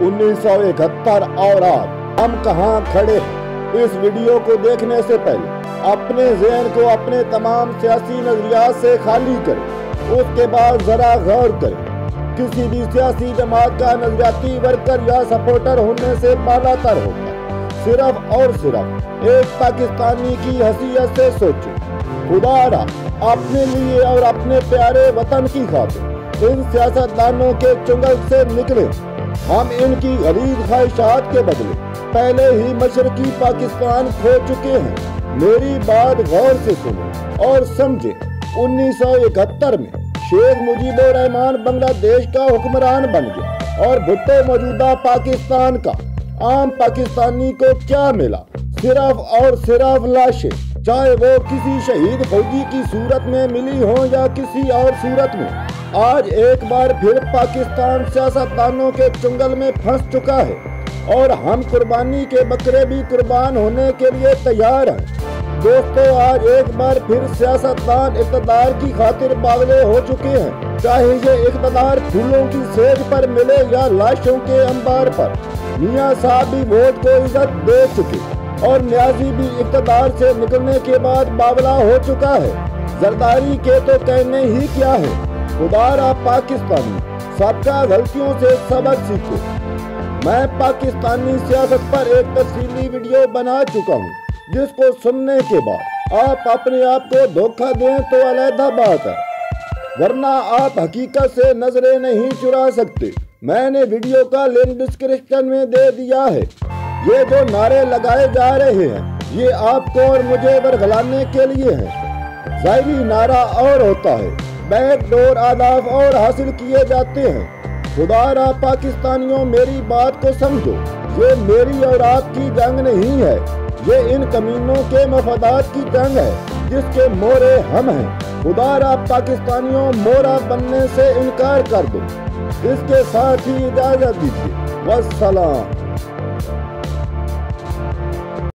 1971 और आज हम कहाँ खड़े हैं। इस वीडियो को देखने से पहले अपने ज़हन को अपने तमाम सियासी नजरियात से खाली करें। उसके बाद जरा गौर करें। किसी भी सियासी जमात का नजरियाती वर्कर या सपोर्टर होने से बालातर होगा। सिर्फ और सिर्फ एक पाकिस्तानी की हैसियत से सोचो। खुदारा अपने लिए और अपने प्यारे वतन की खातिर इन सियासतदानों के चुंगल से निकले। हम इनकी गलीज ख्वाहिशात के बदले पहले ही मशरकी पाकिस्तान खो चुके हैं। मेरी बात गौर से सुनो और समझे। 1971 में शेख मुजीबुर रहमान बांग्लादेश का हुक्मरान बन गया और भुट्टो मौजूदा पाकिस्तान का। आम पाकिस्तानी को क्या मिला? सिर्फ और सिर्फ लाशें, चाहे वो किसी शहीद फौजी की सूरत में मिली हो या किसी और सूरत में। आज एक बार फिर पाकिस्तान सियासतदानों के चुंगल में फंस चुका है और हम कुर्बानी के बकरे भी कुर्बान होने के लिए तैयार हैं। दोस्तों, आज एक बार फिर सियासतदान इक़्तिदार की खातिर पागले हो चुके हैं। चाहे ये इक़्तिदार फूलों की सेज पर मिले या लाशों के अंबार पर। मियाँ साहब भी वोट को इज्जत दे चुके और न्याजी भी इक़्तिदार से निकलने के बाद बावला हो चुका है। जरदारी के तो कहने ही क्या है। खुदारा पाकिस्तानी सबका गलतियों से सबक सीखो। मैं पाकिस्तानी सियासत पर एक तफसीली वीडियो बना चुका हूँ, जिसको सुनने के बाद आप अपने आप को धोखा दें तो अलग बात है, वरना आप हकीकत से नजरें नहीं चुरा सकते। मैंने वीडियो का लिंक डिस्क्रिप्शन में दे दिया है। ये जो नारे लगाए जा रहे हैं, ये आपको और मुझे बरगलाने के लिए है। ज़ाहिरी नारा और होता है, बैकडोर अहदाफ और हासिल किए जाते हैं। खुदारा पाकिस्तानियों, मेरी बात को समझो। ये मेरी और आपकी जंग नहीं है, ये इन कमीनों के मफादात की जंग है, जिसके मोरे हम हैं। खुदारा पाकिस्तानियों, मोरा बनने से इनकार कर दो। इसके साथ ही इजाजत दीजिए। वस्सलाम।